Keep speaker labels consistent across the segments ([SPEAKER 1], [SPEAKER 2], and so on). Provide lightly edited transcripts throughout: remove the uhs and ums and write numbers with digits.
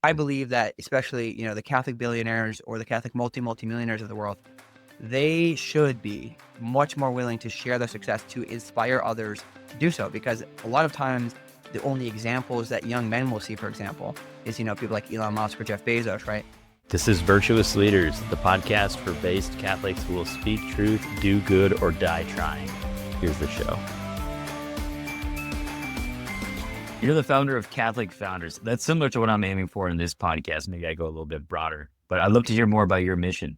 [SPEAKER 1] I believe that especially, the Catholic billionaires or the Catholic multimillionaires of the world, they should be much more willing to share their success to inspire others to do so. Because a lot of times the only examples that young men will see, for example, is, people like Elon Musk or Jeff Bezos, right?
[SPEAKER 2] This is Virtuous Leaders, the podcast for based Catholics who will speak truth, do good, or die trying. Here's the show. You're the founder of Catholic Founders. That's similar to what I'm aiming for in this podcast. Maybe I go a little bit broader, but I'd love to hear more about your mission.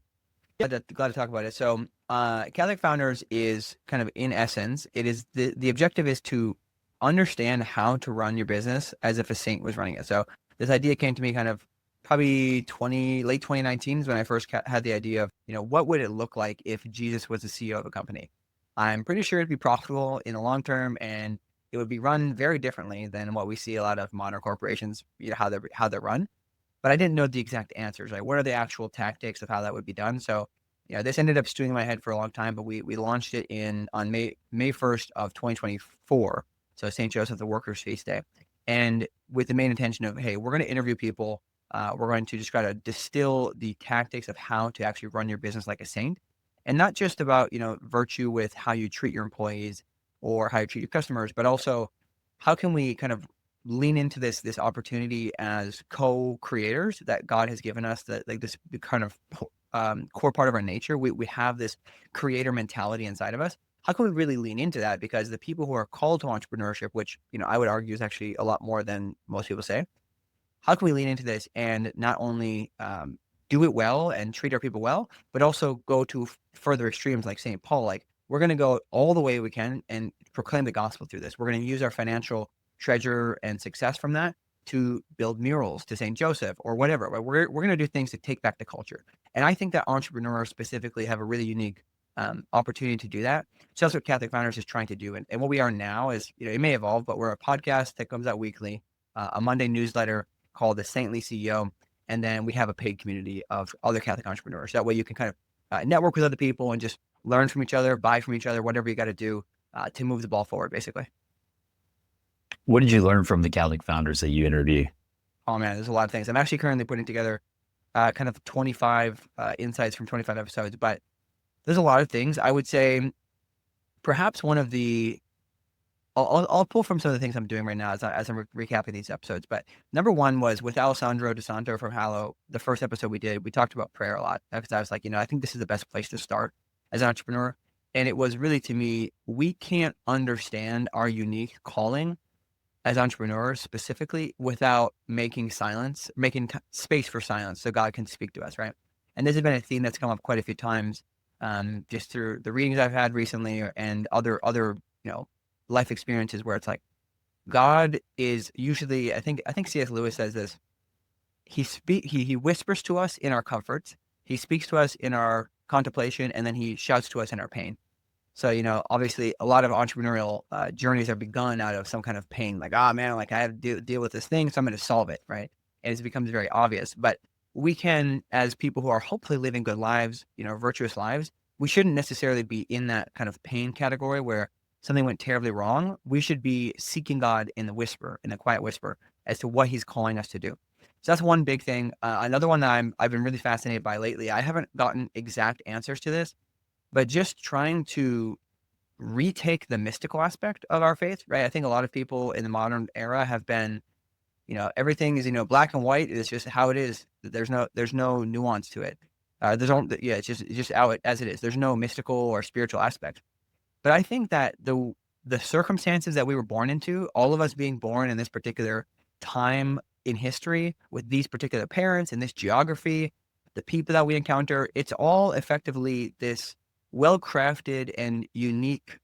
[SPEAKER 1] Glad to talk about it. So Catholic Founders is kind of, in essence, it is the objective is to understand how to run your business as if a saint was running it. So this idea came to me kind of probably late 2019 is when I first had the idea of, what would it look like if Jesus was the CEO of a company? I'm pretty sure it'd be profitable in the long term, and it would be run very differently than what we see a lot of modern corporations, how they're run. But I didn't know the exact answers. Like, what are the actual tactics of how that would be done? So, this ended up stewing in my head for a long time. But we launched it on May 1st of 2024. So St. Joseph the Workers' Feast Day, and with the main intention of, hey, we're going to interview people. We're going to just try to distill the tactics of how to actually run your business like a saint, and not just about virtue with how you treat your employees or how you treat your customers, but also how can we kind of lean into this opportunity as co-creators that God has given us, that like this kind of core part of our nature. We have this creator mentality inside of us. How can we really lean into that? Because the people who are called to entrepreneurship, which I would argue is actually a lot more than most people say, how can we lean into this and not only do it well and treat our people well, but also go to further extremes like St. Paul? Like, we're going to go all the way we can and proclaim the gospel through this. We're going to use our financial treasure and success from that to build murals to St. Joseph or whatever. We're going to do things to take back the culture. And I think that entrepreneurs specifically have a really unique opportunity to do that. So that's what Catholic Founders is trying to do. And what we are now is, it may evolve, but we're a podcast that comes out weekly, a Monday newsletter called The Saintly CEO. And then we have a paid community of other Catholic entrepreneurs. That way you can kind of network with other people and just learn from each other, buy from each other, whatever you got to do to move the ball forward, basically.
[SPEAKER 2] What did you learn from the Catholic Founders that you interview?
[SPEAKER 1] Oh man, there's a lot of things. I'm actually currently putting together kind of 25 insights from 25 episodes, but there's a lot of things. I would say perhaps one of the, I'll pull from some of the things I'm doing right now as I'm recapping these episodes. But number one was with Alessandro from Hallow. The first episode we did, we talked about prayer a lot because I was like, I think this is the best place to start as an entrepreneur. And it was really, to me, we can't understand our unique calling as entrepreneurs specifically without making space for silence so God can speak to us, right? And this has been a theme that's come up quite a few times just through the readings I've had recently and other life experiences where it's like God is usually, I think C.S. Lewis says this, he whispers to us in our comforts, he speaks to us in our contemplation, and then he shouts to us in our pain. So, obviously a lot of entrepreneurial journeys are begun out of some kind of pain, like, man, like I have to deal with this thing, so I'm going to solve it, right? And it becomes very obvious. But we can, as people who are hopefully living good lives, virtuous lives, we shouldn't necessarily be in that kind of pain category where something went terribly wrong. We should be seeking God in the quiet whisper, as to what he's calling us to do. So that's one big thing. Another one that I've been really fascinated by lately, I haven't gotten exact answers to this, but just trying to retake the mystical aspect of our faith, right? I think a lot of people in the modern era have been, everything is, black and white. It's just how it is. There's no nuance to it. It's just how it as it is. There's no mystical or spiritual aspect. But I think that the circumstances that we were born into, all of us being born in this particular time in history with these particular parents and this geography, the people that we encounter, it's all effectively this well-crafted and unique,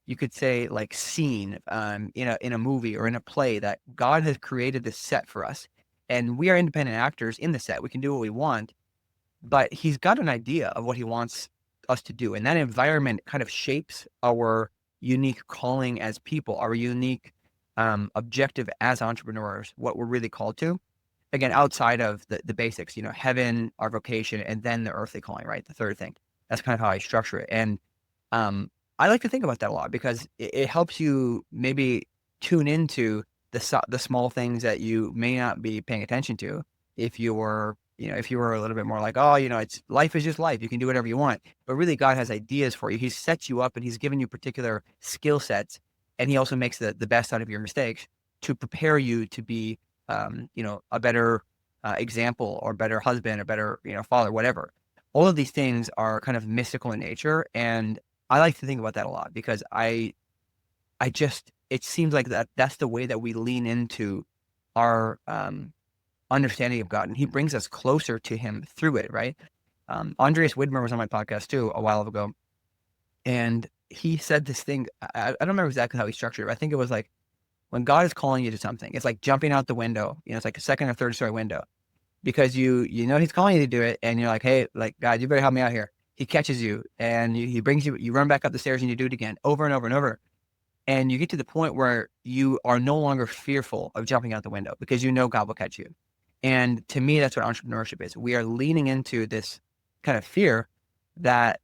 [SPEAKER 1] you could say, like scene in a movie or in a play that God has created this set for us. And we are independent actors in the set. We can do what we want, but he's got an idea of what he wants us to do. And that environment kind of shapes our unique calling as people, our unique objective as entrepreneurs, what we're really called to. Again, outside of the basics, heaven, our vocation, and then the earthly calling, right? The third thing. That's kind of how I structure it. And I like to think about that a lot because it helps you maybe tune into the small things that you may not be paying attention to, if you were, if you were a little bit more like, oh, it's life is just life. You can do whatever you want. But really, God has ideas for you. He sets you up and he's given you particular skill sets. And he also makes the best out of your mistakes to prepare you to be, a better example or better husband or better, father, whatever. All of these things are kind of mystical in nature. And I like to think about that a lot because it seems like that's the way that we lean into our understanding of God, and he brings us closer to him through it, right? Andreas Widmer was on my podcast too a while ago, and he said this thing. I don't remember exactly how he structured it, but I think it was like, when God is calling you to something, it's like jumping out the window. It's like a second or third story window because you know he's calling you to do it, and you're like, hey, like, God, you better help me out here. He catches you and he brings you, you run back up the stairs and you do it again over and over and over. And you get to the point where you are no longer fearful of jumping out the window because you know God will catch you. And to me, that's what entrepreneurship is. We are leaning into this kind of fear that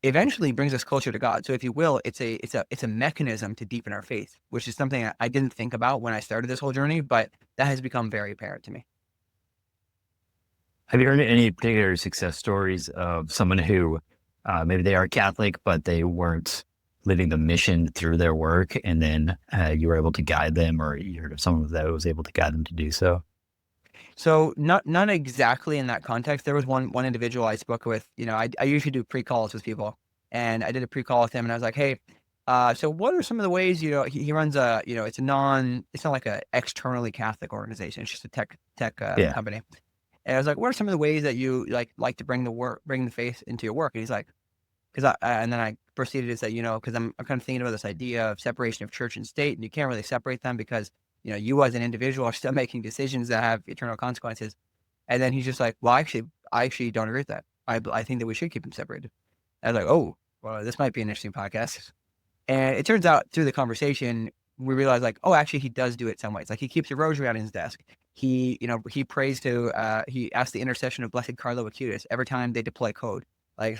[SPEAKER 1] eventually brings us closer to God. So if you will, it's a mechanism to deepen our faith, which is something I didn't think about when I started this whole journey, but that has become very apparent to me.
[SPEAKER 2] Have you heard any particular success stories of someone who maybe they are Catholic, but they weren't living the mission through their work, and then you were able to guide them, or you heard of someone that was able to guide them to do so?
[SPEAKER 1] So not exactly in that context. There was one individual I spoke with. I usually do pre-calls with people, and I did a pre-call with him, and I was like, hey, so what are some of the ways, he runs it's not like a externally Catholic organization. It's just a tech
[SPEAKER 2] Yeah.
[SPEAKER 1] company. And I was like, what are some of the ways that you like to bring the faith into your work? And he's like, and then I proceeded to say, because I'm kind of thinking about this idea of separation of church and state, and you can't really separate them because, you as an individual are still making decisions that have eternal consequences. And then he's just like, well, I actually don't agree with that. I think that we should keep them separated. I was like, oh, well, this might be an interesting podcast. And it turns out through the conversation, we realized like, oh, actually, he does do it some ways. Like he keeps a rosary on his desk. He prays he asks the intercession of Blessed Carlo Acutis every time they deploy code. Like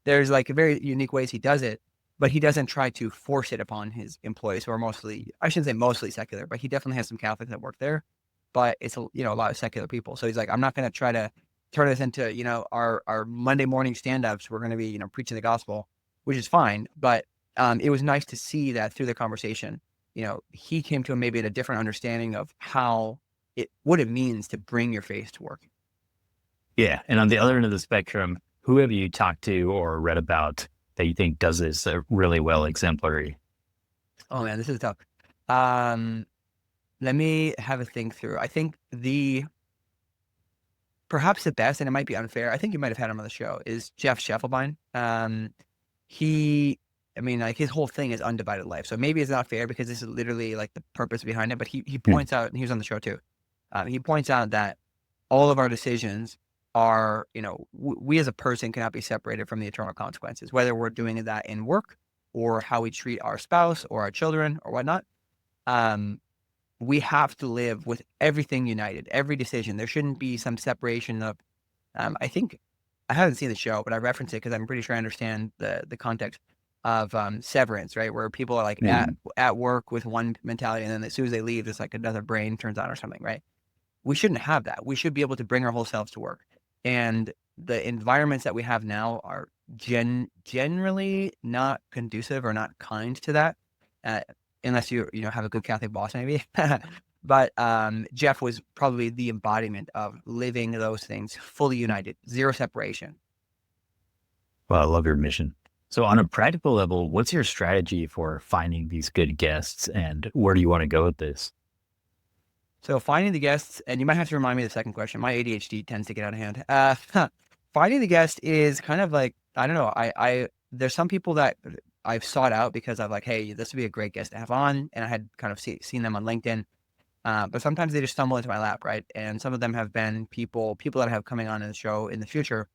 [SPEAKER 1] there's like very unique ways he does it, but he doesn't try to force it upon his employees who are mostly, I shouldn't say mostly secular, but he definitely has some Catholics that work there, but it's a lot of secular people. So he's like, I'm not going to try to turn this into, our Monday morning stand-ups. We're going to be, preaching the gospel, which is fine. But it was nice to see that through the conversation, he came to maybe a different understanding of what it means to bring your faith to work.
[SPEAKER 2] Yeah. And on the other end of the spectrum, who have you talked to or read about that you think does this really well, exemplary?
[SPEAKER 1] Oh man, this is tough. Let me have a think through. I think perhaps the best, and it might be unfair, I think you might have had him on the show, is Jeff Scheffelbein. Like his whole thing is undivided life. So maybe it's not fair because this is literally like the purpose behind it, but he points out, and he was on the show too. He points out that all of our decisions are, we as a person cannot be separated from the eternal consequences, whether we're doing that in work or how we treat our spouse or our children or whatnot. We have to live with everything united, every decision. There shouldn't be some separation of, I think, I haven't seen the show, but I reference it because I'm pretty sure I understand the context of severance, right? Where people are like at work with one mentality, and then as soon as they leave, it's like another brain turns on or something, right? We shouldn't have that. We should be able to bring our whole selves to work. And the environments that we have now are generally not conducive or not kind to that, unless you have a good Catholic boss, maybe. But Jeff was probably the embodiment of living those things fully united, zero separation.
[SPEAKER 2] Well, I love your mission. So on a practical level, what's your strategy for finding these good guests, and where do you want to go with this?
[SPEAKER 1] So finding the guests, and you might have to remind me of the second question. My ADHD tends to get out of hand. Finding the guest is kind of like, I don't know. There's some people that I've sought out because I'm like, hey, this would be a great guest to have on, and I had kind of seen them on LinkedIn. But sometimes they just stumble into my lap, right? And some of them have been people that I have coming on in the show in the future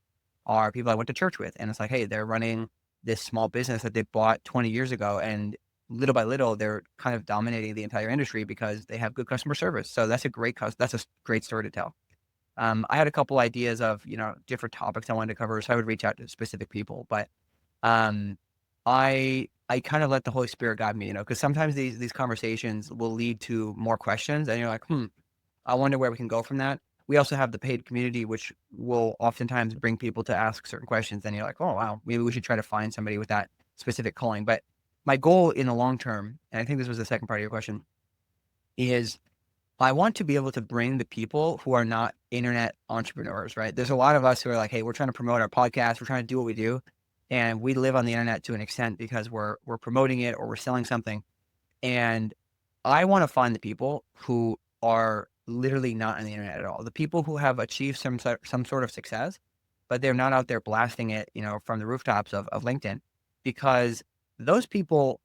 [SPEAKER 1] are people I went to church with, and it's like, hey, they're running this small business that they bought 20 years ago, and little by little, they're kind of dominating the entire industry because they have good customer service. So that's a great story to tell. I had a couple ideas of, different topics I wanted to cover, so I would reach out to specific people, but I kind of let the Holy Spirit guide me, because sometimes these conversations will lead to more questions, and you're like, I wonder where we can go from that. we also have the paid community, which will oftentimes bring people to ask certain questions. And you're like, oh, wow, maybe we should try to find somebody with that specific calling. But my goal in the long term, and I think this was the second part of your question, is I want to be able to bring the people who are not internet entrepreneurs, right? There's a lot of us who are like, hey, we're trying to promote our podcast. We're trying to do what we do. And we live on the internet to an extent because we're promoting it or we're selling something. And I want to find the people who are literally not on the internet at all. The people who have achieved some sort of success, but they're not out there blasting it, from the rooftops of LinkedIn, because those people,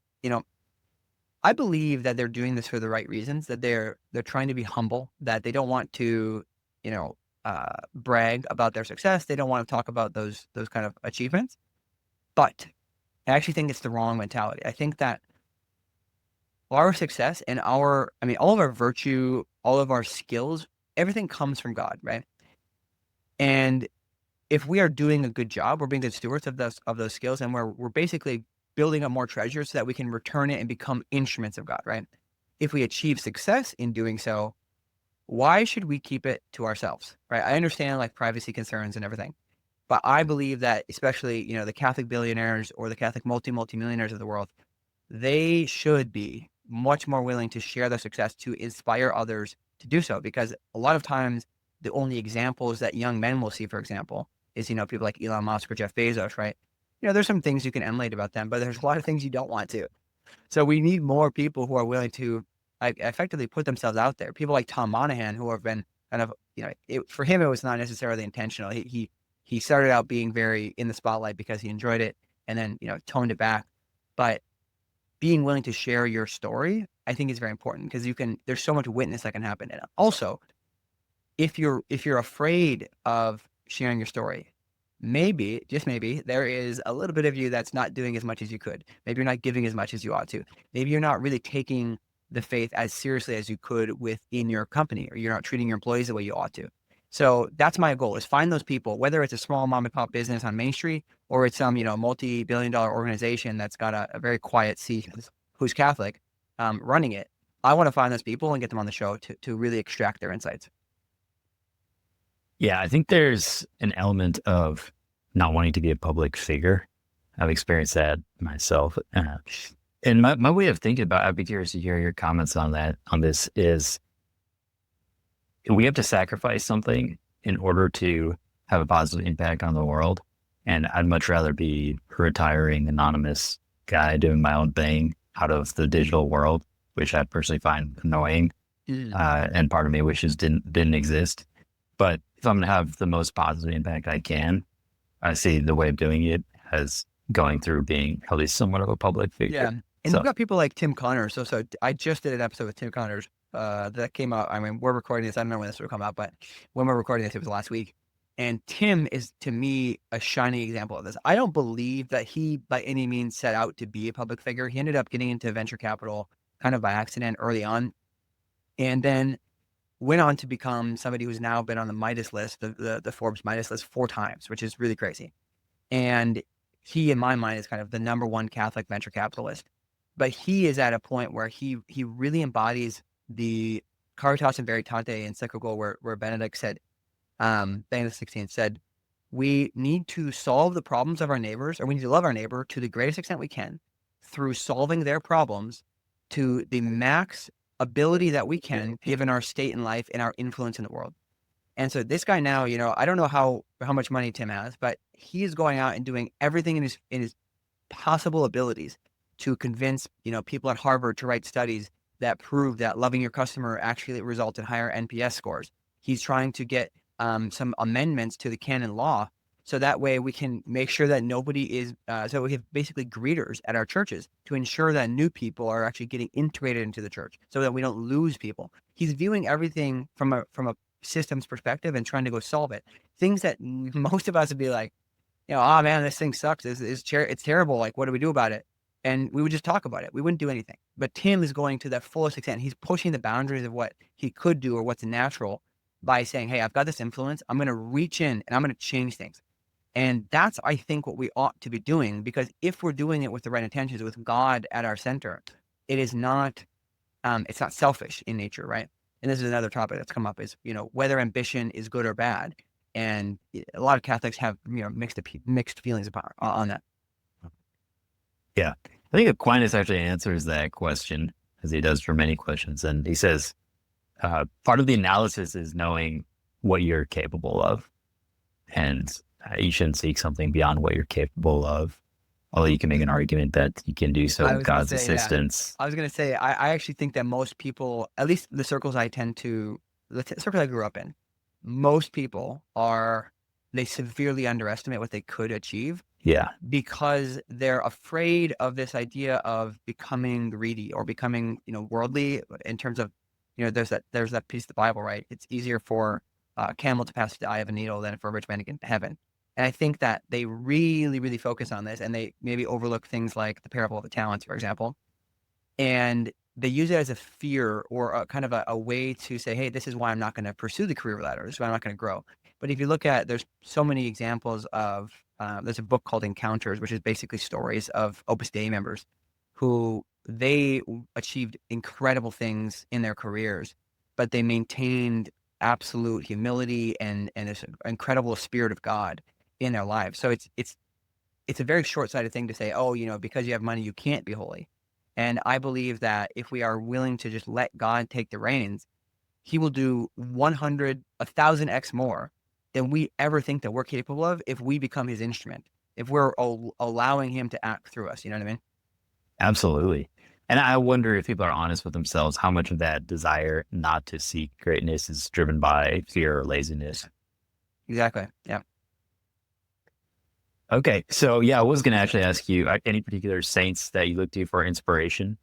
[SPEAKER 1] I believe that they're doing this for the right reasons, that they're trying to be humble, that they don't want to, brag about their success. They don't want to talk about those kind of achievements. But I actually think it's the wrong mentality. I think that our success and all of our virtue, all of our skills, everything comes from God, right? And if we are doing a good job, we're being good stewards of those skills, and we're basically building up more treasure so that we can return it and become instruments of God, right? If we achieve success in doing so, why should we keep it to ourselves, right? I understand like privacy concerns and everything, but I believe that especially, the Catholic billionaires or the Catholic multimillionaires of the world, they should be much more willing to share their success to inspire others to do so. Because a lot of times the only examples that young men will see, for example, is, people like Elon Musk or Jeff Bezos, right? There's some things you can emulate about them, but there's a lot of things you don't want to. So we need more people who are willing to effectively put themselves out there. People like Tom Monahan, who have been kind of, for him, it was not necessarily intentional. He started out being very in the spotlight because he enjoyed it and then, toned it back. But being willing to share your story, I think is very important because there's so much witness that can happen. And also, if you're afraid of sharing your story, maybe, just maybe, there is a little bit of you that's not doing as much as you could. Maybe you're not giving as much as you ought to. Maybe you're not really taking the faith as seriously as you could within your company, or you're not treating your employees the way you ought to. So that's my goal, is find those people, whether it's a small mom and pop business on Main Street or it's some, multi-billion-dollar organization that's got a very quiet seat who's Catholic running it. I want to find those people and get them on the show to really extract their insights.
[SPEAKER 2] Yeah, I think there's an element of not wanting to be a public figure. I've experienced that myself. And my way of thinking about it, I'd be curious to hear your comments on this is we have to sacrifice something in order to have a positive impact on the world. And I'd much rather be a retiring anonymous guy doing my own thing out of the digital world, which I personally find annoying. And part of me wishes didn't exist. But if I'm going to have the most positive impact I can, I see the way of doing it as going through being at least somewhat of a public figure.
[SPEAKER 1] Yeah. And you've got people like Tim Connors. So I just did an episode with Tim Connors that came out. I mean, we're recording this. I don't know when this will come out, but when we're recording this, it was last week. And Tim is, to me, a shining example of this. I don't believe that he, by any means, set out to be a public figure. He ended up getting into venture capital kind of by accident early on, and then went on to become somebody who's now been on the Midas list, the Forbes Midas list 4 times, which is really crazy. And he, in my mind, is kind of the number one Catholic venture capitalist. But he is at a point where he really embodies the Caritas in Veritate encyclical where Benedict said, Benedict XVI said, we need to solve the problems of our neighbors, or we need to love our neighbor to the greatest extent we can through solving their problems to the max ability that we can, given our state in life and our influence in the world. And so this guy now, I don't know how much money Tim has, but he is going out and doing everything in his possible abilities to convince, people at Harvard to write studies that prove that loving your customer actually results in higher NPS scores. He's trying to get some amendments to the canon law, so that way we can make sure that nobody is, so we have basically greeters at our churches to ensure that new people are actually getting integrated into the church so that we don't lose people. He's viewing everything from a systems perspective and trying to go solve it. Things that most of us would be like, oh man, this thing sucks. It's terrible. Like, what do we do about it? And we would just talk about it. We wouldn't do anything. But Tim is going to the fullest extent. He's pushing the boundaries of what he could do or what's natural by saying, hey, I've got this influence. I'm going to reach in and I'm going to change things. And that's, I think, what we ought to be doing, because if we're doing it with the right intentions, with God at our center, it is not, it's not selfish in nature, right? and this is another topic that's come up, is, whether ambition is good or bad. And a lot of Catholics have, mixed feelings on that.
[SPEAKER 2] Yeah. I think Aquinas actually answers that question, as he does for many questions. And he says, part of the analysis is knowing what you're capable of. And you shouldn't seek something beyond what you're capable of. Although you can make an argument that you can do so with God's assistance.
[SPEAKER 1] I was going to say, I actually think that most people, at least the circles I grew up in, most people they severely underestimate what they could achieve.
[SPEAKER 2] Yeah.
[SPEAKER 1] Because they're afraid of this idea of becoming greedy or becoming, worldly, in terms of, there's that piece of the Bible, right? It's easier for a camel to pass the eye of a needle than for a rich man to get into heaven. And I think that they really, really focus on this, and they maybe overlook things like the parable of the talents, for example. And they use it as a fear or a kind of a way to say, hey, this is why I'm not going to pursue the career ladder. This is why I'm not going to grow. But if you look at, there's so many examples of, there's a book called Encounters, which is basically stories of Opus Dei members who they achieved incredible things in their careers, but they maintained absolute humility and this incredible spirit of God in their lives. So it's a very short-sighted thing to say, oh, because you have money, you can't be holy. And I believe that if we are willing to just let God take the reins, he will do 1,000x more than we ever think that we're capable of if we become his instrument, if we're allowing him to act through us. You know what I mean?
[SPEAKER 2] Absolutely. And I wonder if people are honest with themselves, how much of that desire not to seek greatness is driven by fear or laziness.
[SPEAKER 1] Exactly. Yeah.
[SPEAKER 2] Okay. So yeah, I was going to actually ask you, any particular saints that you look to for inspiration?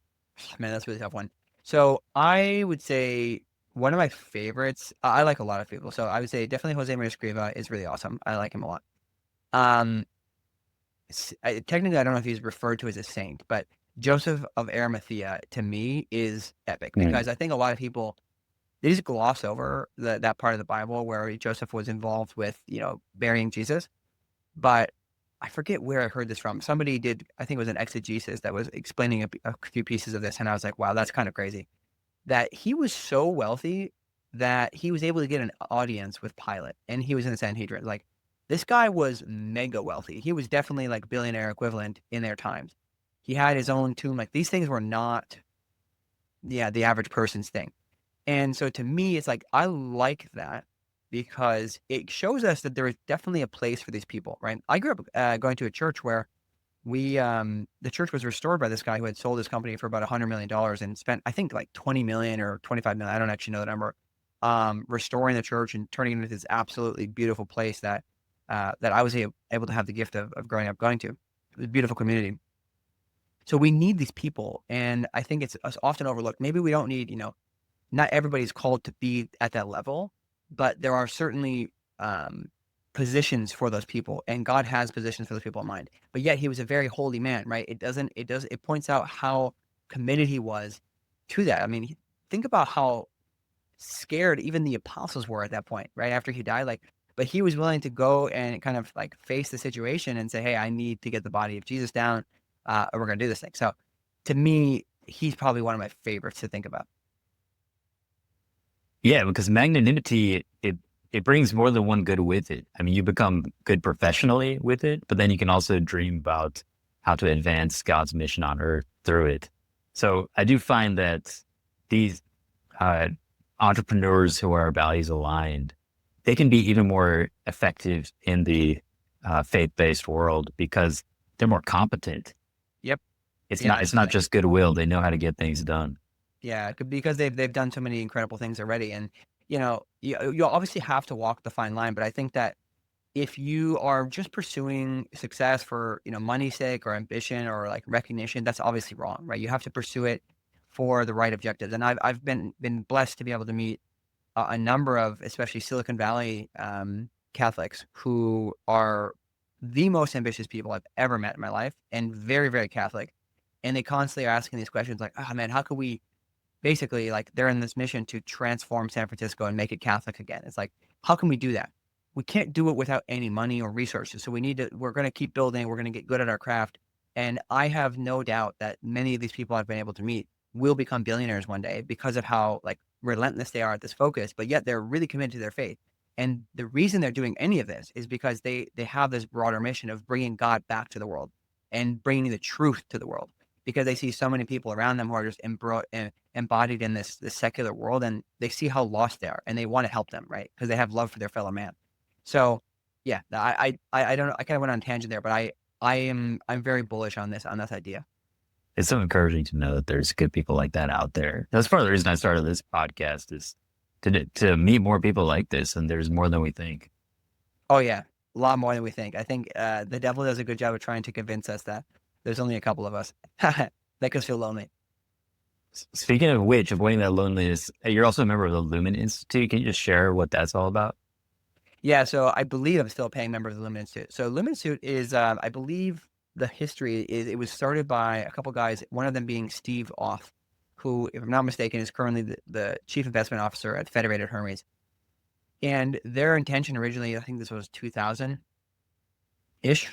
[SPEAKER 1] Man, that's a really tough one. So I would say one of my favorites, I like a lot of people. So I would say definitely Jose Maria Escriva is really awesome. I like him a lot. Technically, I don't know if he's referred to as a saint, but Joseph of Arimathea to me is epic, because I think a lot of people, they just gloss over that part of the Bible where Joseph was involved with, burying Jesus. But I forget where I heard this from. Somebody did, I think it was an exegesis that was explaining a few pieces of this. And I was like, wow, that's kind of crazy. That he was so wealthy that he was able to get an audience with Pilate, and he was in the Sanhedrin. Like, this guy was mega wealthy. He was definitely like billionaire equivalent in their times. He had his own tomb. Like, these things were not, the average person's thing. And so to me, it's like, I like that because it shows us that there is definitely a place for these people, right? I grew up going to a church where the church was restored by this guy who had sold his company for about $100 million and spent, I think, like 20 million or 25 million. I don't actually know the number, restoring the church and turning it into this absolutely beautiful place that I was able to have the gift of growing up going to. It was a beautiful community. So we need these people. And I think it's often overlooked. Maybe we don't need, not everybody's called to be at that level, but there are certainly positions for those people, and God has positions for those people in mind. But yet he was a very holy man, right? It points out how committed he was to that. I mean, think about how scared even the apostles were at that point, right after he died. Like, but he was willing to go and kind of like face the situation and say, hey, I need to get the body of Jesus down, or we're going to do this thing. So to me, he's probably one of my favorites to think about.
[SPEAKER 2] Yeah, because magnanimity, it brings more than one good with it. I mean, you become good professionally with it, but then you can also dream about how to advance God's mission on earth through it. So I do find that these entrepreneurs who are values aligned, they can be even more effective in the faith-based world because they're more competent.
[SPEAKER 1] Yep.
[SPEAKER 2] It's not just goodwill. They know how to get things done.
[SPEAKER 1] Yeah, because they've done so many incredible things already. And, you obviously have to walk the fine line, but I think that if you are just pursuing success for, money's sake or ambition or like recognition, that's obviously wrong, right? You have to pursue it for the right objectives. And I've been blessed to be able to meet a number of, especially Silicon Valley Catholics, who are the most ambitious people I've ever met in my life, and very, very Catholic. And they constantly are asking these questions like, oh man, how could we basically, like, they're in this mission to transform San Francisco and make it Catholic again. It's like, how can we do that? We can't do it without any money or resources. So we're going to keep building. We're going to get good at our craft. And I have no doubt that many of these people I've been able to meet will become billionaires one day because of how, like, relentless they are at this focus, but yet they're really committed to their faith. And the reason they're doing any of this is because they have this broader mission of bringing God back to the world and bringing the truth to the world, because they see so many people around them who are just embodied in this secular world, and they see how lost they are, and they want to help them, right? Because they have love for their fellow man. So yeah, I don't know. I kind of went on a tangent there, but I'm very bullish on this idea.
[SPEAKER 2] It's so encouraging to know that there's good people like that out there. That's part of the reason I started this podcast, is to meet more people like this, and there's more than we think.
[SPEAKER 1] Oh yeah, a lot more than we think. I think the devil does a good job of trying to convince us that there's only a couple of us. Make us feel lonely.
[SPEAKER 2] Speaking of which, avoiding that loneliness, you're also a member of the Lumen Institute. Can you just share what that's all about?
[SPEAKER 1] Yeah, so I believe I'm still a paying member of the Lumen Institute. So Lumen Institute is, I believe the history is, it was started by a couple guys, one of them being Steve Off, who, if I'm not mistaken, is currently the chief investment officer at Federated Hermes. And their intention originally, I think this was 2000-ish,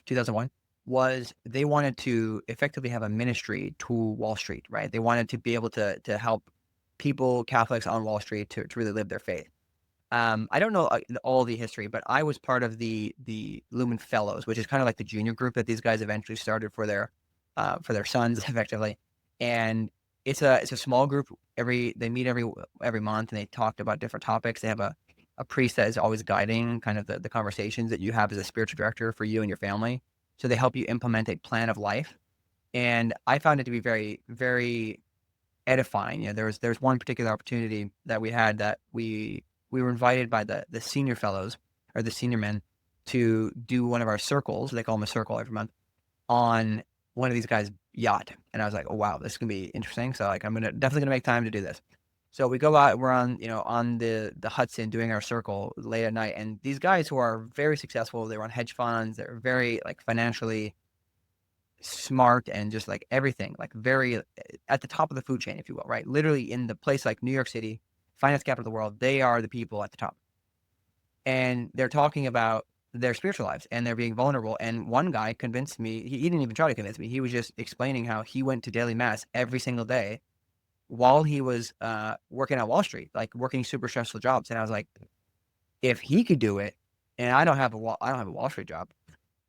[SPEAKER 1] 2001, was they wanted to effectively have a ministry to Wall Street, right? They wanted to be able to help people, Catholics on Wall Street, to really live their faith. I don't know all the history, but I was part of the Lumen Fellows, which is kind of like the junior group that these guys eventually started for their sons, effectively. And it's a small group. They meet every month, and they talked about different topics. They have a priest that is always guiding kind of the conversations that you have as a spiritual director for you and your family. So they help you implement a plan of life. And I found it to be very, very edifying. You know, there's one particular opportunity that we had that we were invited by the senior fellows, or the senior men, to do one of our circles. They call them a circle every month, on one of these guys' yacht. And I was like, oh wow, this is gonna be interesting. So like, I'm definitely gonna make time to do this. So we go out, we're on the Hudson doing our circle late at night, and these guys who are very successful, they run hedge funds, they're very like financially smart, and just like everything, like very at the top of the food chain, if you will, right? Literally in the place like New York City, finance capital of the world, they are the people at the top. And they're talking about their spiritual lives, and they're being vulnerable. And one guy convinced me, he didn't even try to convince me, he was just explaining how he went to daily mass every single day while he was working at Wall Street, like working super stressful jobs. And I was like, if he could do it, and I don't have a Wall Street job,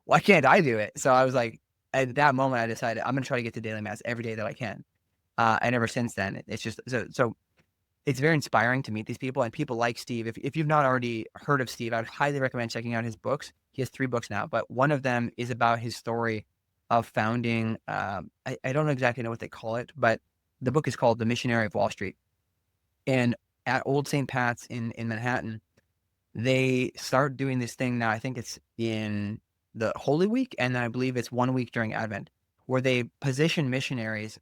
[SPEAKER 1] why can't I do it? So I was like, at that moment, I decided I'm going to try to get to daily mass every day that I can. And ever since then, it's just so it's very inspiring to meet these people, and people like Steve. If you've not already heard of Steve, I would highly recommend checking out his books. He has 3 books now, but one of them is about his story of founding. I don't exactly know what they call it, but the book is called The Missionary of Wall Street. And at Old St. Pat's in Manhattan, they start doing this thing now. I think it's in the Holy Week, and I believe it's 1 week during Advent, where they position missionaries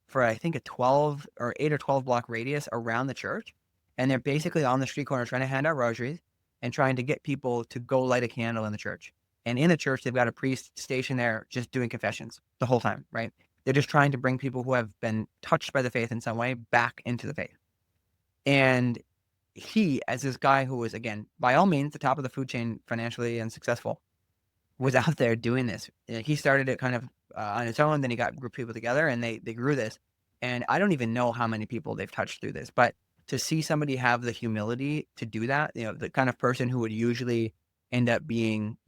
[SPEAKER 1] for, I think, a 12 or 8 or 12 block radius around the church. And they're basically on the street corner trying to hand out rosaries and trying to get people to go light a candle in the church. And in the church, they've got a priest stationed there just doing confessions the whole time, right? They're just trying to bring people who have been touched by the faith in some way back into the faith. And he, as this guy who was, again, by all means, the top of the food chain financially and successful, was out there doing this. He started it kind of on his own. Then he got a group of people together, and they grew this. And I don't even know how many people they've touched through this, but to see somebody have the humility to do that, the kind of person who would usually end up being,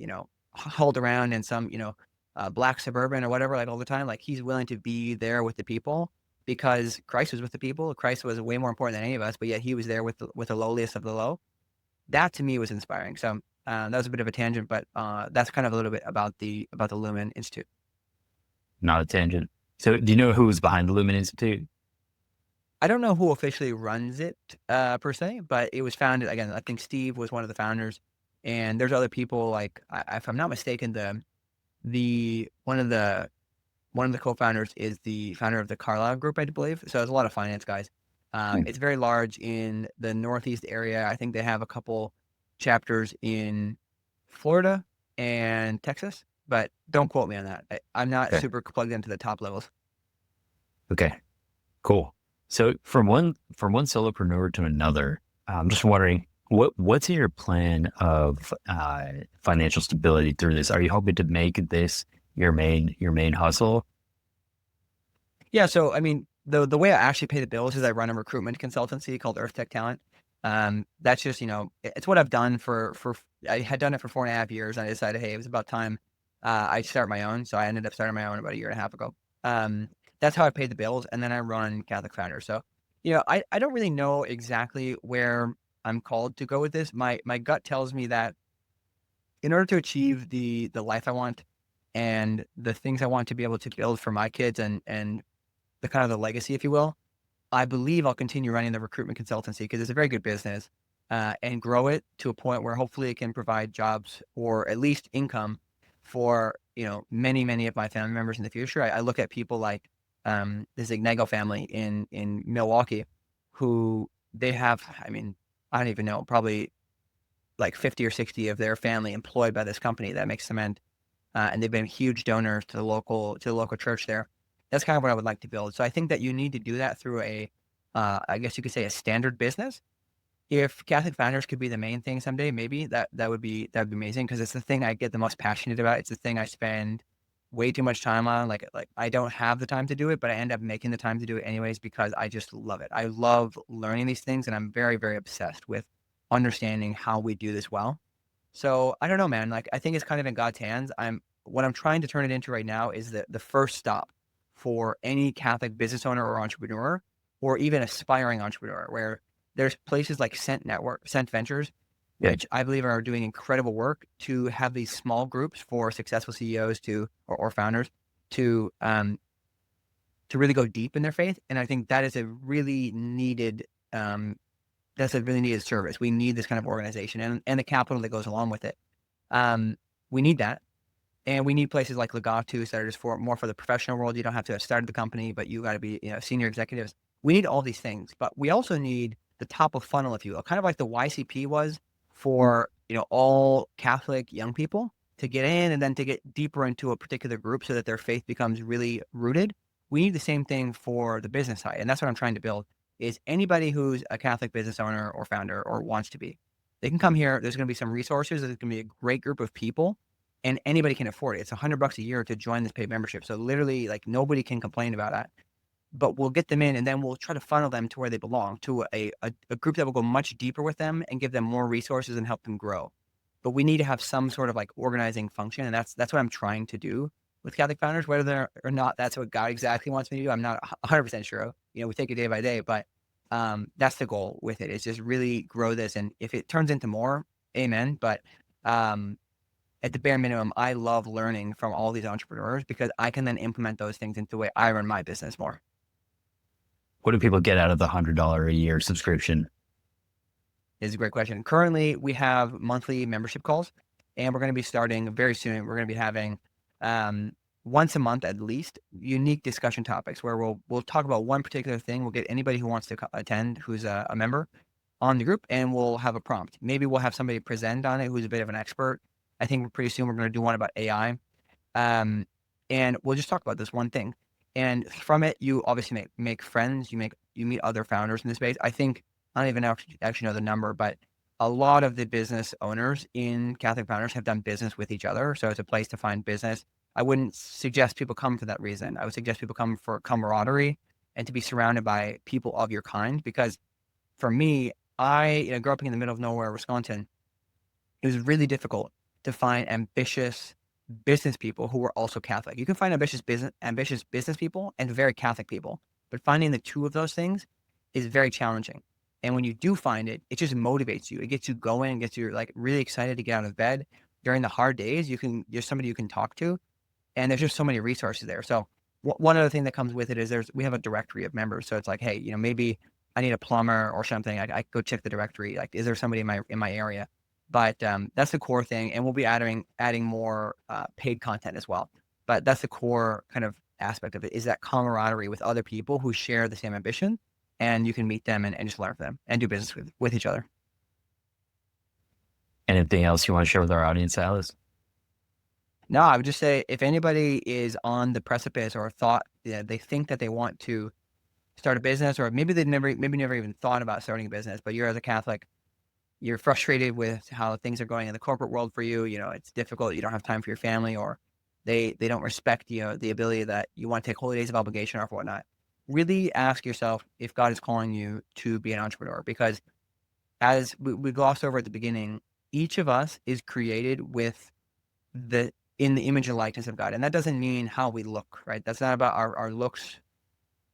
[SPEAKER 1] hauled around in some, black Suburban or whatever, like all the time, like he's willing to be there with the people because Christ was with the people. Christ was way more important than any of us, but yet he was there with the lowliest of the low. That to me was inspiring. So that was a bit of a tangent, but that's kind of a little bit about the Lumen Institute.
[SPEAKER 2] Not a tangent. So do you know who's behind the Lumen Institute?
[SPEAKER 1] I don't know who officially runs it per se, but it was founded, again, I think Steve was one of the founders, and there's other people, like, if I'm not mistaken, one of the co-founders is the founder of the Carlyle Group, I believe. So there's a lot of finance guys. It's very large in the Northeast area. I think they have a couple chapters in Florida and Texas, but don't quote me on that. I'm not super plugged into the top levels.
[SPEAKER 2] Okay, cool. So from one solopreneur to another, I'm just wondering, what's your plan of financial stability through this? Are you hoping to make this your main hustle?
[SPEAKER 1] Yeah. So, I mean, the way I actually pay the bills is I run a recruitment consultancy called Earth Tech Talent. That's just, it's what I've done I had done it for 4.5 years, and I decided, hey, it was about time I start my own. So I ended up starting my own about a year and a half ago. That's how I paid the bills. And then I run Catholic Founders. So, I don't really know exactly where I'm called to go with this. My gut tells me that in order to achieve the life I want and the things I want to be able to build for my kids and the kind of the legacy, if you will, I believe I'll continue running the recruitment consultancy because it's a very good business, and grow it to a point where hopefully it can provide jobs or at least income for, many, many of my family members in the future. I look at people like this Ignego family in Milwaukee who they have, I mean, I don't even know, probably like 50 or 60 of their family employed by this company that makes cement. And they've been huge donors to the local church there. That's kind of what I would like to build. So I think that you need to do that through I guess you could say a standard business. If Catholic Founders could be the main thing someday, maybe that'd be amazing because it's the thing I get the most passionate about. It's the thing I spend way too much time on. Like I don't have the time to do it, but I end up making the time to do it anyways because I just love it. I love learning these things, and I'm very, very obsessed with understanding how we do this well. So I don't know, man. Like I think it's kind of in God's hands. What I'm trying to turn it into right now is the first stop for any Catholic business owner or entrepreneur, or even aspiring entrepreneur, where there's places like Scent Ventures,
[SPEAKER 2] Yeah.
[SPEAKER 1] which I believe are doing incredible work to have these small groups for successful CEOs or founders to really go deep in their faith. And I think that is a really needed service. We need this kind of organization and the capital that goes along with it. We need that. And we need places like Legatus that are just more for the professional world. You don't have to have started the company, but you got to be, senior executives. We need all these things, but we also need the top of funnel, if you will, kind of like the YCP was for, all Catholic young people to get in and then to get deeper into a particular group so that their faith becomes really rooted. We need the same thing for the business side. And that's what I'm trying to build is anybody who's a Catholic business owner or founder or wants to be, they can come here. There's going to be some resources. There's going to be a great group of people, and anybody can afford it. It's $100 a year to join this paid membership. So literally, like nobody can complain about that. But we'll get them in, and then we'll try to funnel them to where they belong, to a group that will go much deeper with them and give them more resources and help them grow. But we need to have some sort of like organizing function, and that's what I'm trying to do with Catholic Founders. Whether or not that's what God exactly wants me to do, I'm not 100% sure. We take it day by day, but that's the goal with it. Is just really grow this, and if it turns into more, amen. But at the bare minimum, I love learning from all these entrepreneurs because I can then implement those things into the way I run my business more.
[SPEAKER 2] What do people get out of the $100 a year subscription?
[SPEAKER 1] Is a great question. Currently, we have monthly membership calls, and we're going to be starting very soon. We're going to be having once a month at least unique discussion topics where we'll talk about one particular thing. We'll get anybody who wants to attend who's a member on the group, and we'll have a prompt. Maybe we'll have somebody present on it who's a bit of an expert. I think pretty soon we're going to do one about AI, and we'll just talk about this one thing. And from it, you obviously make friends. You meet other founders in the space. I think I don't even actually know the number, but a lot of the business owners in Catholic Founders have done business with each other. So it's a place to find business. I wouldn't suggest people come for that reason. I would suggest people come for camaraderie and to be surrounded by people of your kind. Because for me, I grew up in the middle of nowhere, Wisconsin. It was really difficult to find ambitious business people who were also Catholic. You can find ambitious business people and very Catholic people, but finding the two of those things is very challenging. And when you do find it, it just motivates you. It gets you going, gets you like really excited to get out of bed. During the hard days, there's somebody you can talk to, and there's just so many resources there. So one other thing that comes with it is we have a directory of members. So it's like, hey, maybe I need a plumber or something. I go check the directory. Like, is there somebody in my area? But that's the core thing, and we'll be adding more paid content as well. But that's the core kind of aspect of it, is that camaraderie with other people who share the same ambition, and you can meet them and just learn from them and do business with each other.
[SPEAKER 2] Anything else you want to share with our audience, Alice?
[SPEAKER 1] No, I would just say if anybody is on the precipice or they think that they want to start a business, or maybe never even thought about starting a business, but you're as a Catholic, you're frustrated with how things are going in the corporate world for you. It's difficult. You don't have time for your family, or they don't respect, the ability that you want to take holy days of obligation or whatnot. really ask yourself if God is calling you to be an entrepreneur, because as we glossed over at the beginning, each of us is created in the image and likeness of God. And that doesn't mean how we look, right? That's not about our looks.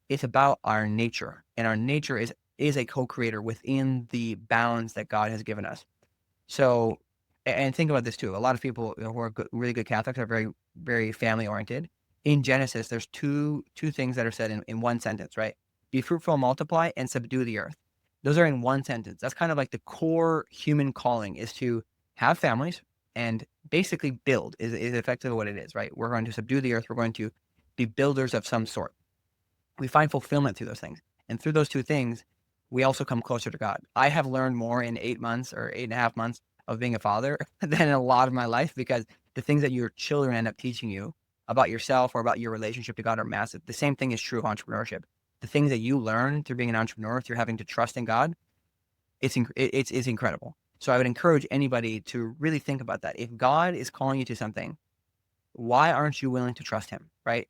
[SPEAKER 1] It's about our nature. And our nature is a co-creator within the bounds that God has given us. So, and think about this too. A lot of people who are really good Catholics are very, very family oriented. In Genesis, there's two things that are said in one sentence, right? Be fruitful and multiply and subdue the earth. Those are in one sentence. That's kind of like the core human calling, is to have families and basically build is effectively what it is, right? We're going to subdue the earth. We're going to be builders of some sort. We find fulfillment through those things. And through those two things, we also come closer to God. I have learned more in 8 months or 8.5 months of being a father than in a lot of my life, because the things that your children end up teaching you about yourself or about your relationship to God are massive. The same thing is true of entrepreneurship. The things that you learn through being an entrepreneur, through having to trust in God, it's incredible. So I would encourage anybody to really think about that. If God is calling you to something, why aren't you willing to trust him, right?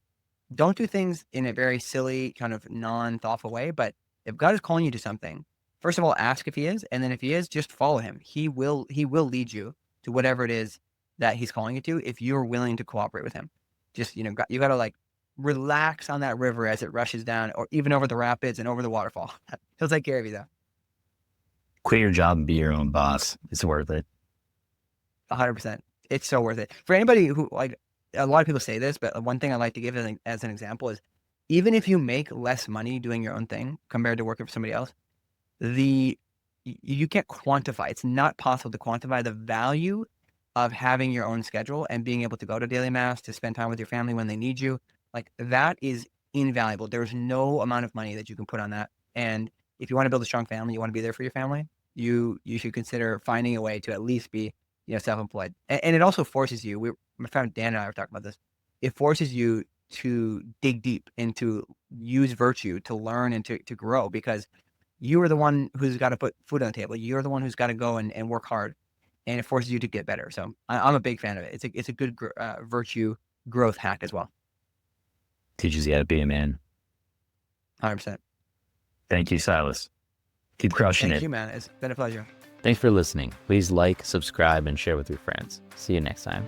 [SPEAKER 1] Don't do things in a very silly, kind of non-thoughtful way. But if God is calling you to something, first of all, ask if he is. And then if he is, just follow him. He will lead you to whatever it is that he's calling you to, if you're willing to cooperate with him. Just, you got to like relax on that river as it rushes down, or even over the rapids and over the waterfall. He'll take care of you though.
[SPEAKER 2] Quit your job and be your own boss. It's worth it.
[SPEAKER 1] 100%. It's so worth it. For anybody who, like, a lot of people say this, but one thing I like to give as an example is, even if you make less money doing your own thing compared to working for somebody else, you can't quantify. It's not possible to quantify the value of having your own schedule and being able to go to daily mass, to spend time with your family when they need you. Like, that is invaluable. There's no amount of money that you can put on that. And if you want to build a strong family, you want to be there for your family, you should consider finding a way to at least be, self-employed. And it also forces you, my friend Dan and I were talking about this, it forces you to dig deep and to use virtue, to learn and to grow, because you are the one who's got to put food on the table. You're the one who's got to go and work hard, and it forces you to get better. So I'm a big fan of it. It's a good virtue growth hack as well.
[SPEAKER 2] Teaches you how to be a man.
[SPEAKER 1] 100%.
[SPEAKER 2] Thank you, Silas. Keep crushing it.
[SPEAKER 1] Thank you, man. It's been a pleasure.
[SPEAKER 2] Thanks for listening. Please like, subscribe, and share with your friends. See you next time.